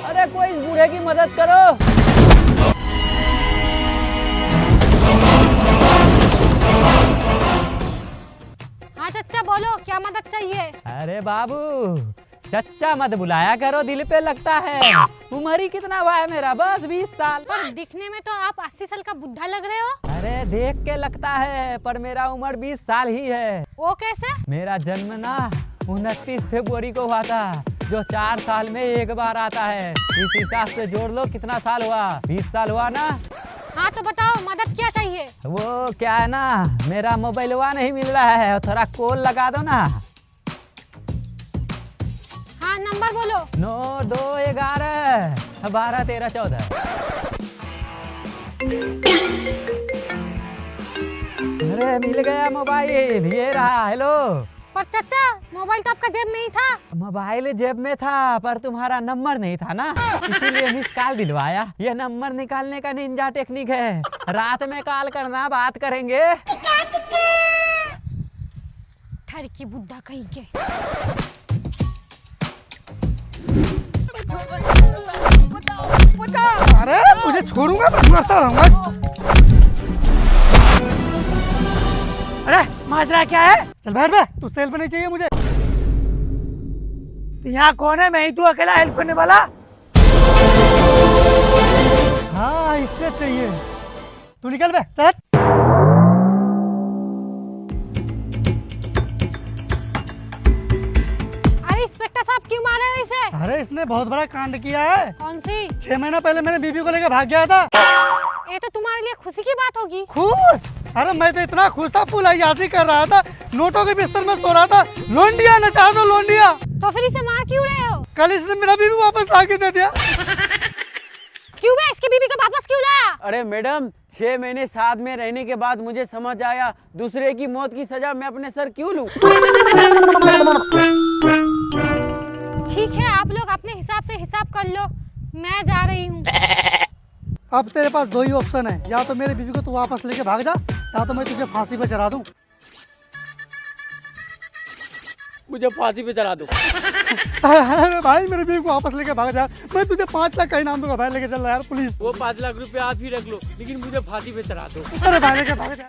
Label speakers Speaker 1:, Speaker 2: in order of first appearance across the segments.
Speaker 1: अरे कोई इस बूढ़े की मदद करो।
Speaker 2: हाँ चच्चा बोलो, क्या मदद चाहिए?
Speaker 1: अरे बाबू चच्चा मत बुलाया करो, दिल पे लगता है। उम्र ही कितना हुआ है मेरा? बस 20 साल।
Speaker 2: पर दिखने में तो आप 80 साल का बुढ़ा लग रहे हो।
Speaker 1: अरे देख के लगता है, पर मेरा उम्र 20 साल ही है।
Speaker 2: वो कैसे?
Speaker 1: मेरा जन्म ना 29 फरवरी को हुआ था, जो 4 साल में एक बार आता है। इस हिसाब से जोड़ लो कितना साल हुआ, 20 साल हुआ ना।
Speaker 2: हाँ तो बताओ मदद क्या चाहिए?
Speaker 1: वो क्या है ना, मेरा मोबाइल हुआ नहीं मिल रहा है, थोड़ा कॉल लगा दो ना।
Speaker 2: हाँ नंबर बोलो।
Speaker 1: 9 2 11 12 13 14। अरे मिल गया मोबाइल, ये रहा। हेलो।
Speaker 2: पर चच्चा मोबाइल तो आपका जेब में ही था।
Speaker 1: मोबाइल जेब में था, पर तुम्हारा नंबर नहीं था ना, इसीलिए मिस कॉल दिलवाया। ये नंबर निकालने का निंजा टेक्निक है, रात में कॉल करना, बात करेंगे।
Speaker 2: ठरकी बुड्ढा कहीं के।
Speaker 3: अरे तुझे छोड़ूंगा तो मरता रहूंगा।
Speaker 1: अरे माजरा क्या है?
Speaker 3: चल बैठ बे, तू सेल पे नहीं चाहिए मुझे।
Speaker 1: यहाँ कौन है? मैं ही तू अकेला हेल्प करने वाला?
Speaker 3: हाँ इससे चाहिए। तू निकल बे, चल।
Speaker 2: अरे इंस्पेक्टर साहब क्यों मार रहे हो इसे?
Speaker 3: अरे इसने बहुत बड़ा कांड किया है।
Speaker 2: कौन सी?
Speaker 3: 6 महीना पहले मैंने बीबी को लेकर भाग गया था।
Speaker 2: ये तो तुम्हारे लिए खुशी की बात होगी।
Speaker 3: खुश? अरे मैं तो इतना खुश था, फुल अय्यासी कर रहा था, नोटों के बिस्तर में सो रहा था। लोंडिया नचा दो लोंडिया।
Speaker 2: तो फिर इसे मार क्यों रहे हो?
Speaker 3: कल इसने मेरा बीबी वापस ला के दे दिया।
Speaker 2: क्यों बे, इसकी बीबी को वापस क्यों लाया?
Speaker 4: अरे मैडम, 6 महीने साथ में रहने के बाद मुझे समझ आया, दूसरे की मौत की सजा मैं अपने सर क्यों लूं?
Speaker 2: ठीक है, आप लोग अपने हिसाब से हिसाब कर लो, मैं जा रही हूँ।
Speaker 3: अब तेरे पास 2 ही ऑप्शन है, या तो मेरी बीबी को तू वापस लेके भाग जा, या तो मैं तुझे फांसी पे चढ़ा दूं।
Speaker 4: मुझे फांसी पे चढ़ा दो।
Speaker 3: अरे भाई मेरी बीबी को वापस लेके भाग जा, मैं तुझे 5 लाख का इनाम दूंगा भाई, लेके चल रहा यार प्लीज।
Speaker 4: वो 5 लाख रुपए आप ही रख लो, लेकिन मुझे फांसी पे चढ़ा दो।
Speaker 3: अरे भाई लेके भाग जा।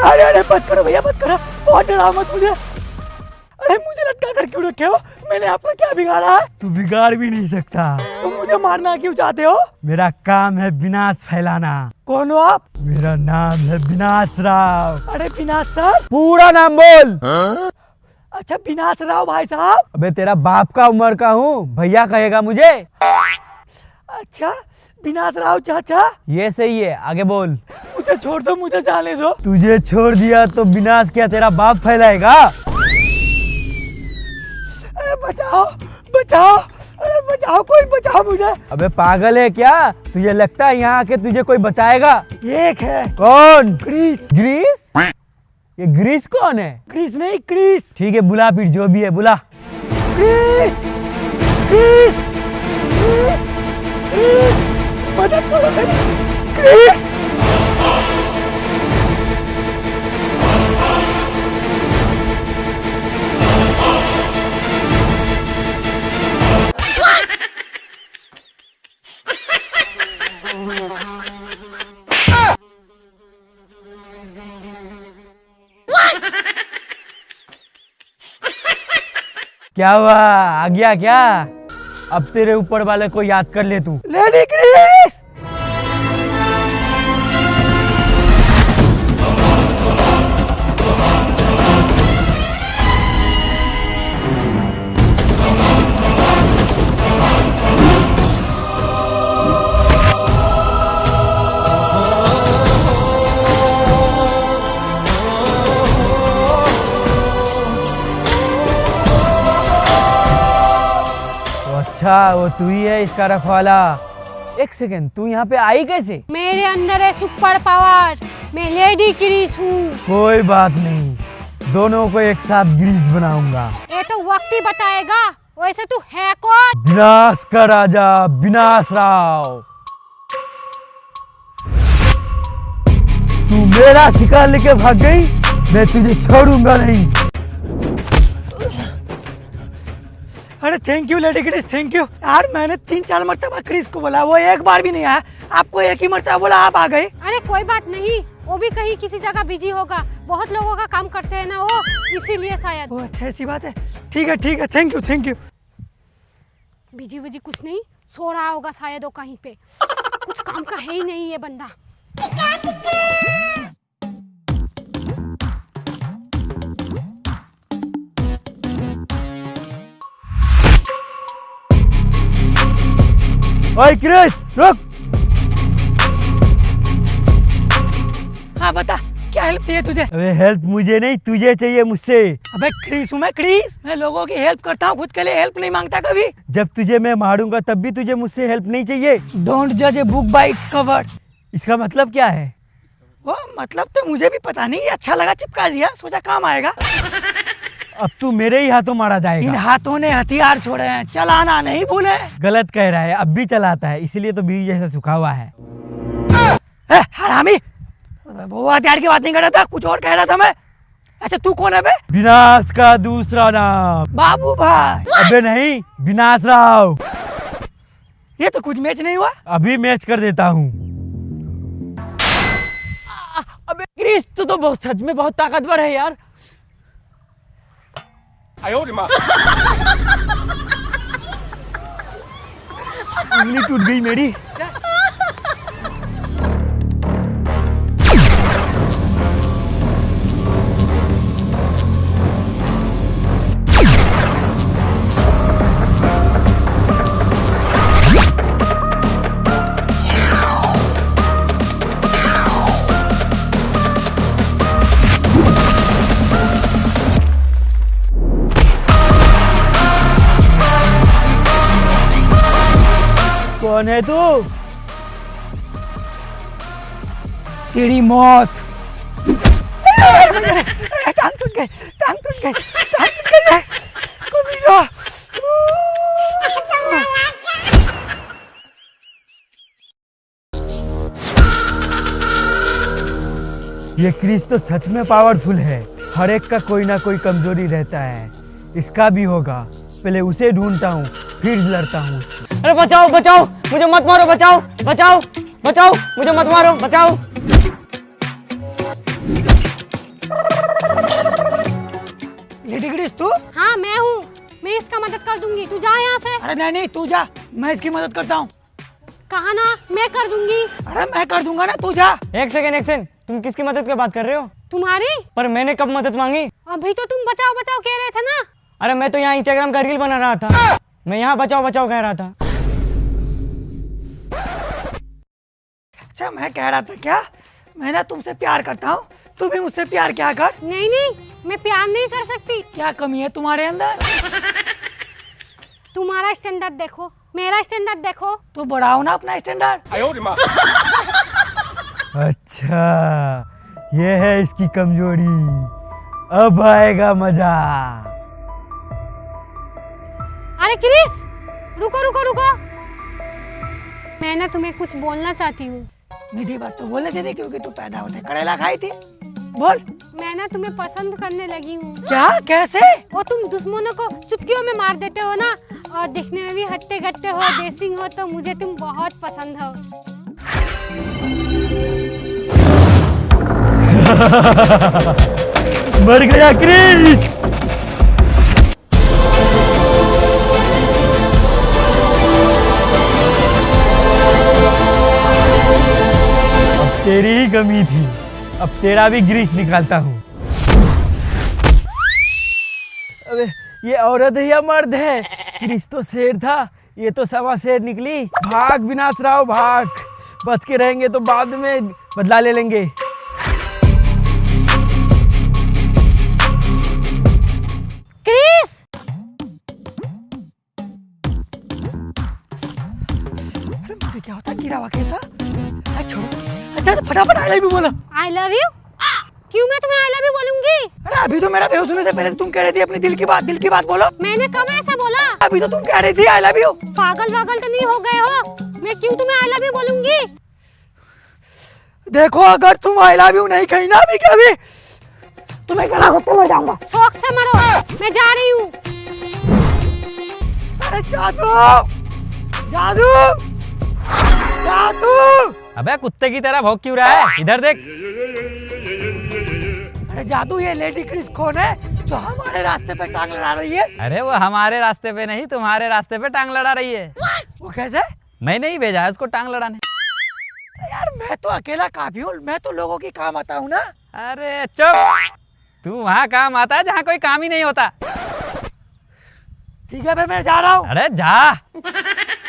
Speaker 1: अरे अरे मत करो भैया, मत करो, बहुत डराओ मत मुझे। अरे मुझे लटका कर क्यों रखे हो? मैंने आपको क्या बिगाड़ा है? तू बिगाड़ भी नहीं सकता। तुम मुझे मारना क्यों चाहते हो? मेरा काम है विनाश फैलाना। कौन हो आप? मेरा नाम है विनाश राव। अरे विनाश सर,
Speaker 4: पूरा नाम बोल।
Speaker 1: अच्छा विनाश राव भाई साहब।
Speaker 4: अबे तेरा बाप का उम्र का हूँ, भैया कहेगा मुझे।
Speaker 1: अच्छा विनाश राव चाचा,
Speaker 4: ये सही है, आगे बोल।
Speaker 1: मुझे छोड़ दो, मुझे जाने दो।
Speaker 4: तुझे छोड़ दिया तो विनाश क्या तेरा बाप फैलाएगा?
Speaker 1: अरे बचाओ बचाओ, अरे बचाओ, कोई बचाओ मुझे।
Speaker 4: अबे पागल है क्या? तुझे लगता है यहाँ आके तुझे कोई बचाएगा?
Speaker 1: एक है।
Speaker 4: कौन?
Speaker 1: ग्रीस।
Speaker 4: ग्रीस? ये ग्रीस कौन है?
Speaker 1: ग्रीस नहीं, क्रिस।
Speaker 4: ठीक है बुला, फिर जो भी है बुला।
Speaker 1: क्रिस, क्रिस, क्रिस, क्रिस, मदद करो मेरी। क्रिस।
Speaker 4: क्या हुआ, आ गया क्या? अब तेरे ऊपर वाले को याद कर ले तू।
Speaker 1: Lady Chris.
Speaker 4: अच्छा वो तू ही है इसका रखवाला। एक सेकंड, तू यहाँ पे आई कैसे?
Speaker 2: मेरे अंदर है सुपर पावर, मैं लेडी क्रिस हूँ।
Speaker 4: कोई बात नहीं,
Speaker 1: दोनों को एक साथ ग्रीस बनाऊंगा।
Speaker 2: ये तो वक्त ही बताएगा। वैसे तू है कौन?
Speaker 1: विनाश का राजा विनाश राव। तू मेरा शिकार लेके भाग गई, मैं तुझे छोड़ूंगा नहीं। अरे thank you lady Chris, thank you यार। मैंने 3-4 मरतबा क्रिस को बोला, वो एक बार भी नहीं आया। आपको एक ही मरतबा बोला, आप आ गए।
Speaker 2: अरे कोई बात नहीं, वो भी कहीं किसी जगह बिजी होगा। बहुत लोगों का काम करते हैं ना वो, इसीलिए शायद।
Speaker 1: वो अच्छा, ऐसी बात है। ठीक है ठीक है, thank you thank you.
Speaker 2: Busy विजी कुछ नहीं, सो रहा होगा शायद वो कहीं पे। कुछ काम का है ही नहीं ये बंदा।
Speaker 1: ओए क्रिस रुक। हाँ बता, क्या हेल्प चाहिए तुझे? अबे हेल्प मुझे नहीं, तुझे चाहिए मुझसे। अबे क्रिस हूँ मैं, क्रिस। मैं लोगों की हेल्प करता हूँ, खुद के लिए हेल्प नहीं मांगता कभी। जब तुझे मैं मारूंगा तब भी तुझे मुझसे हेल्प नहीं चाहिए। डोंट जज a book by its cover. इसका मतलब क्या है? वो मतलब तो मुझे भी पता नहीं, ये अच्छा लगा चिपका दिया, सोचा काम आएगा। अब तू मेरे ही हाथों मारा जाएगा। इन हाथों ने हथियार छोड़े हैं, चलाना नहीं भूले। गलत कह रहा है, अब भी चलाता है, इसीलिए तो बीज जैसा सूखा हुआ है। हरामी, वो हथियार की बात नहीं कर रहा था, कुछ और कह रहा था मैं। अच्छा तू कौन है बे? विनाश का दूसरा नाम बाबू भाई। अबे नहीं, विनाश राव। ये तो कुछ मैच नहीं हुआ। अभी मैच कर देता हूँ।
Speaker 4: अबे क्रिस, तू तो बहुत सच में बहुत ताकतवर है यार।
Speaker 1: उंगली टूट गई मेरी। कौन है तू? तेरी मौत। टांग टूट गए, टांग टूट गए, टांग टूट गए। कमीना। ये क्रिस तो सच में पावरफुल है। हर एक का कोई ना कोई कमजोरी रहता है, इसका भी होगा। पहले उसे ढूंढता हूँ, फिर लड़ता हूँ।
Speaker 4: अरे बचाओ बचाओ, मुझे मत मारो, बचाओ बचाओ बचाओ, मुझे मत मारो, बचाओ।
Speaker 1: लेडी क्रिस तू?
Speaker 2: हाँ मैं हूँ, मैं इसका मदद कर दूंगी। तू जा यहाँ से।
Speaker 1: अरे नहीं नहीं, तू जा, मैं इसकी मदद करता हूँ।
Speaker 2: कहा ना मैं कर दूंगी।
Speaker 1: अरे मैं कर दूंगा ना, तू जा।
Speaker 4: एक सेकंड, तुम किसकी मदद की बात कर रहे हो?
Speaker 2: तुम्हारी?
Speaker 4: पर मैंने कब मदद मांगी?
Speaker 2: अभी तो तुम बचाओ बचाओ कह रहे थे ना।
Speaker 4: अरे मैं तो यहाँ इंस्टाग्राम का रील बना रहा था, मैं यहाँ बचाओ बचाओ कह रहा था।
Speaker 1: अच्छा मैं कह रहा था क्या, मैं ना तुमसे प्यार करता हूँ, तू भी मुझसे प्यार क्या कर।
Speaker 2: नहीं नहीं, मैं प्यार नहीं कर सकती।
Speaker 1: क्या कमी है तुम्हारे अंदर?
Speaker 2: तुम्हारा स्टैंडर्ड देखो, मेरा स्टैंडर्ड देखो।
Speaker 1: तो बढ़ाओ ना अपना स्टैंडर्ड। अच्छा ये है इसकी कमजोरी, अब आएगा मजा।
Speaker 2: अरे क्रिस, रुको रुको रुको, मैं ना तुम्हें कुछ बोलना चाहती हूँ।
Speaker 1: मीठी बात तो बोले थे, क्योंकि तू पैदा होते करेला खाई थी। बोल।
Speaker 2: मैं ना तुम्हें पसंद करने लगी हूँ।
Speaker 1: क्या? कैसे?
Speaker 2: वो तुम दुश्मनों को चुटकियों में मार देते हो ना, और दिखने में भी हट्टे गट्टे हो, देसिंग हो, तो मुझे तुम बहुत पसंद हो।
Speaker 1: मर गया क्रिस। अब तेरी ही कमी थी, अब तेरा भी ग्रीस निकालता हूँ। अबे ये औरत है या मर्द है? ग्रीस तो शेर था, ये तो सवा शेर निकली। भाग विनाश राव भाग, बच के रहेंगे तो बाद में बदला ले लेंगे।
Speaker 2: क्रिस!
Speaker 1: अरे मुझे क्या होता, गिरा हुआ था। छोड़ो। अच्छा तो फटाफट आई लव यू बोलो।
Speaker 2: I love you? क्यों मैं तुम्हें आई लव यू बोलूंगी?
Speaker 1: अरे अभी तो मेरा बेहोश होने से पहले तुम कह रही थी अपनी दिल की बात बोलो।
Speaker 2: मैंने कब ऐसा बोला?
Speaker 1: अभी तो तुम कह रही थी आई लव यू।
Speaker 2: पागल वागल तो नहीं हो गए हो? मैं क्यों तुम्हें आई लव यू बोलूंगी?
Speaker 1: देखो अगर तुम आई लव यू नहीं कही ना अभी कभी तुम्हें गला घोट के मर जाऊंगा।
Speaker 2: शौक से मरो, मैं जा रही हूँ।
Speaker 1: अरे जादू जादू जादू।
Speaker 5: अबे कुत्ते की तरह भौंक क्यों रहा है? इधर देख।
Speaker 1: अरे जादू ये लेडी क्रिस कौन है जो हमारे रास्ते पे टांग लड़ा रही है?
Speaker 5: अरे वो हमारे रास्ते पे नहीं तुम्हारे रास्ते पे टांग लड़ा रही है।
Speaker 1: वो कैसे?
Speaker 5: मैंने ही भेजा है उसको टांग लड़ाने।
Speaker 1: अरे यार मैं तो अकेला काफी हूँ, मैं तो लोगों की काम आता हूँ ना।
Speaker 5: अरे चुप, तू वहाँ काम आता है जहाँ कोई काम ही नहीं होता।
Speaker 1: ठीक है मैं जा रहा हूँ।
Speaker 5: अरे जा।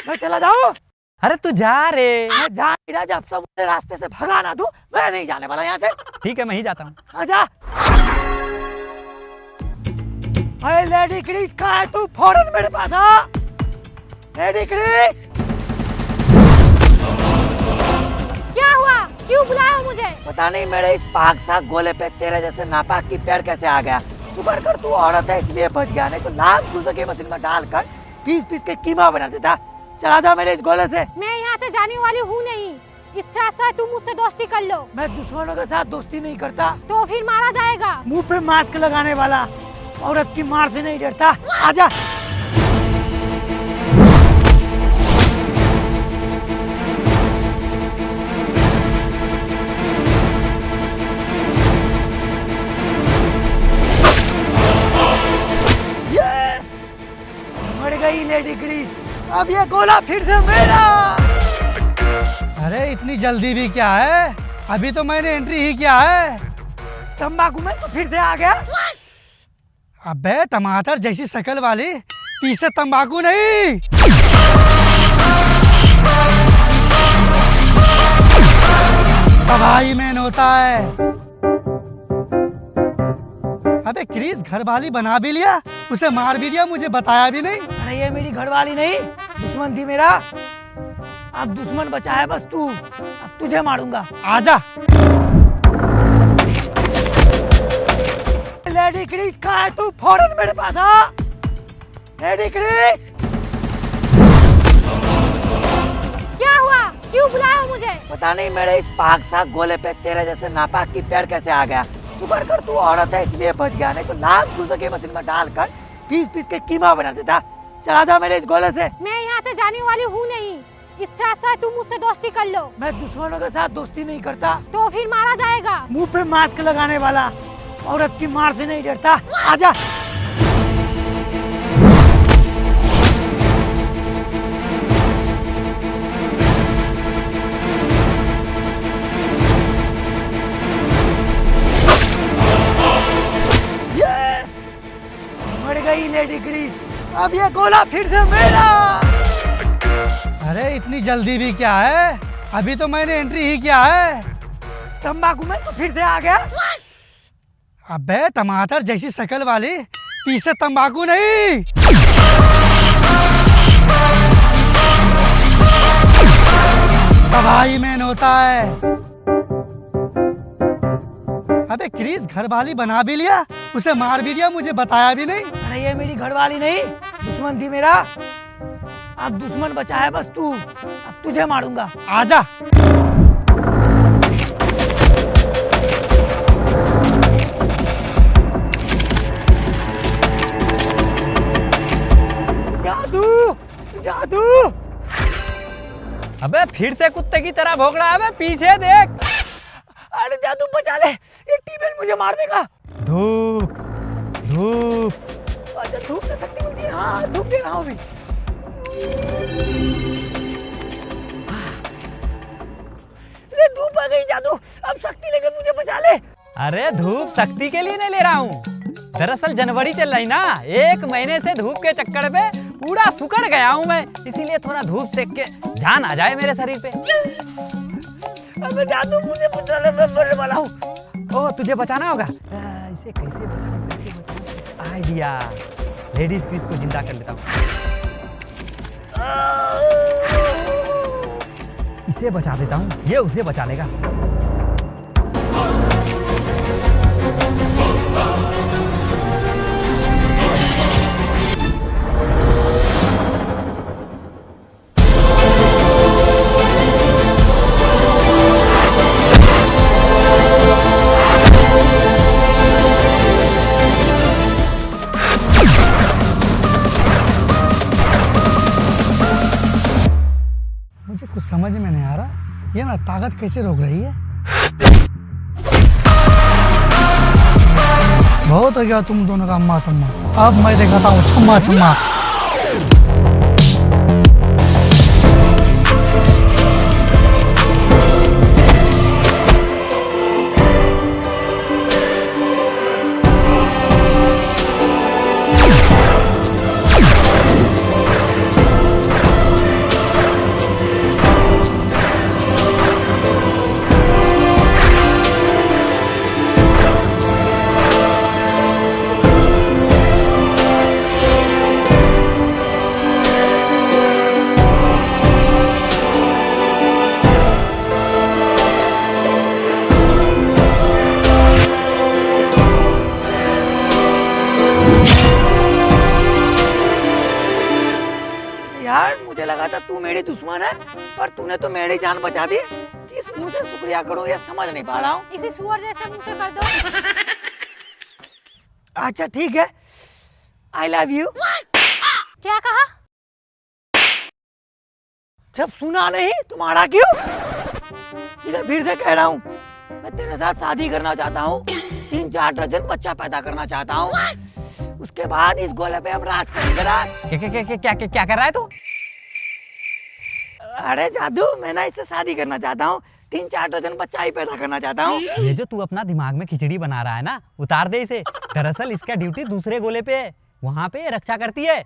Speaker 1: मैं चला जाऊँ?
Speaker 5: अरे तू जा रे।
Speaker 1: मैं जा नहीं रहा, जब सब मुझे रास्ते से भगा ना दूं मैं नहीं जाने वाला यहाँ से।
Speaker 5: ठीक है मैं ही जाता हूँ।
Speaker 1: आजा। अरे लेडी क्रिस कहाँ है तू? फौरन मेरे पास आ। Lady Chris.
Speaker 2: क्या हुआ? क्यों बुलाया हो मुझे?
Speaker 1: पता नहीं मेरे इस पाक साग गोले पे तेरे जैसे नापाक की पैर कैसे आ गया। शुक्र कर तू औरत है इसलिए बच गया, नहीं तो लाख घुस के मशीन में डालकर पीस पीस के कीमा बना देता। चला जा मेरे इस गोले से।
Speaker 2: मैं यहाँ से जाने वाली हूँ नहीं। इच्छा से तुम मुझसे दोस्ती कर लो।
Speaker 1: मैं दुश्मनों के साथ दोस्ती नहीं करता।
Speaker 2: तो फिर मारा जाएगा।
Speaker 1: मुंह पे मास्क लगाने वाला औरत की मार से नहीं डरता। आजा। यस, मर गई लेडी क्रिस। अब ये गोला फिर से मेरा।
Speaker 3: अरे इतनी जल्दी भी क्या है, अभी तो मैंने एंट्री ही किया है।
Speaker 1: तंबाकू में तो फिर से आ गया।
Speaker 3: अबे टमाटर जैसी शक्ल वाली, पीछे तंबाकू नहीं। तबाही में होता है। अबे क्रिस घर वाली बना भी लिया, उसे मार भी दिया, मुझे बताया भी नहीं।
Speaker 1: अरे ये मेरी घरवाली नहीं, दुश्मन थी मेरा। अब दुश्मन बचा है बस तू। अब तुझे मारूंगा।
Speaker 3: आजा।
Speaker 1: लेडी क्रिस कहाँ है तू? फौरन मेरे पास आ। Lady Chris.
Speaker 2: क्या हुआ? क्यों बुलाया हो मुझे?
Speaker 1: पता नहीं मेरे इस पाक साग गोले पे तेरे जैसे नापाक की पैर कैसे आ गया। शुक्र कर तू औरत है इसलिए बच गया, नहीं तो लाख घुस के मशीन में डालकर पीस पीस के कीमा बना देता। चला जा मेरे इस गोले से।
Speaker 2: मैं यहाँ से जाने वाली हूँ नहीं। इच्छा से तुम मुझसे दोस्ती कर लो।
Speaker 1: मैं दुश्मनों के साथ दोस्ती नहीं करता।
Speaker 2: तो फिर मारा जाएगा।
Speaker 1: मुंह पे मास्क लगाने वाला औरत की मार से नहीं डरता। आजा। यस, मर गई लेडी क्रिस। अब ये गोला फिर से मेरा।
Speaker 3: अरे इतनी जल्दी भी क्या है, अभी तो मैंने एंट्री ही किया है।
Speaker 1: तंबाकू में तो फिर से आ गया।
Speaker 3: अबे टमाटर जैसी शक्ल वाली, पीछे तंबाकू नहीं। तबाही में होता है। अबे क्रिस घर वाली बना भी लिया, उसे मार भी दिया, मुझे बताया भी नहीं।
Speaker 1: अरे ये मेरी घरवाली नहीं, दुश्मन थी मेरा। अब दुश्मन बचा है बस तू। अब तुझे मारूंगा।
Speaker 3: आजा।
Speaker 1: जादू जादू।
Speaker 5: अबे फिर से कुत्ते की तरह भौंक रहा है। अबे पीछे देख।
Speaker 1: अरे जादू बचा ले, ये टीबेल मुझे मार देगा।
Speaker 5: धूप धूप।
Speaker 1: अच्छा धूप से शक्ति मिलती है। हाँ धूप दे रहा हूँ अभी। अरे धूप आ गई जादू, अब शक्ति लेके मुझे बचा ले।
Speaker 5: अरे धूप शक्ति के लिए नहीं ले रहा हूँ, दरअसल जनवरी चल रही ना, 1 महीने से धूप के चक्कर पे पूरा सुकड़ गया हूँ मैं, इसीलिए थोड़ा धूप सेक के जान आ जाए मेरे शरीर पे।
Speaker 1: अबे जादू मुझे बचा ले, मैं मरने वाला हूँ।
Speaker 5: ओ तुझे बचाना होगा। इसे कैसे बचाऊं? आइडिया, लेडीज क्रिस को जिंदा कर लेता हूँ। इसे बचा देता हूँ, ये उसे बचा लेगा।
Speaker 3: मुझे कुछ समझ में नहीं आ रहा, ये ना ताकत कैसे रोक रही है। बहुत हो गया तुम दोनों का अम्मा तम्मा, अब मैं दिखाता हूँ छम्मा छम्मा।
Speaker 1: यार मुझे लगा था तू मेरी दुश्मन है, पर तूने तो मेरी जान बचा दी। किस मुंह से शुक्रिया करूं ये समझ नहीं पा रहा हूँ।
Speaker 2: इसे सुअर जैसे मुंह से कर दो।
Speaker 1: अच्छा ठीक है, आई लव यू।
Speaker 2: क्या कहा?
Speaker 1: जब सुना नहीं तुम्हारा क्यों? इधर फिर से कह रहा हूँ, मैं तेरे साथ शादी करना चाहता हूँ, 3-4 दर्जन बच्चा पैदा करना चाहता हूँ, उसके बाद इस गोले पे हम राज करेंगे।
Speaker 5: क्या कर रहा है तू?
Speaker 1: अरे जादू, मैं ना इससे शादी करना चाहता हूँ, 3-4 दर्जन बच्चा ही पैदा करना चाहता हूँ।
Speaker 5: ये जो तू अपना दिमाग में खिचड़ी बना रहा है ना, उतार दे इसे। दरअसल इसका ड्यूटी दूसरे गोले पे है, वहाँ पे ये रक्षा करती है।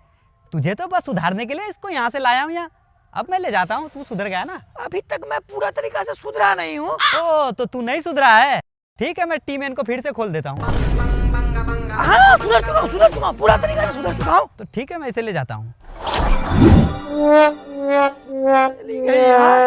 Speaker 5: तुझे तो बस सुधारने के लिए इसको यहाँ से लाया हूँ यहाँ। अब मैं ले जाता हूँ, तू सुधर गया ना?
Speaker 1: अभी तक मैं पूरा तरीका से सुधरा नहीं हूँ।
Speaker 5: ओ तो तू नहीं सुधरा है? ठीक है, मैं टीम एन को फिर से खोल देता हूँ।
Speaker 1: हाँ सुधर चुका हूँ, पूरा तरीका से सुधर चुका हूँ।
Speaker 5: तो ठीक है, मैं इसे ले जाता हूँ।
Speaker 1: चली गई यार।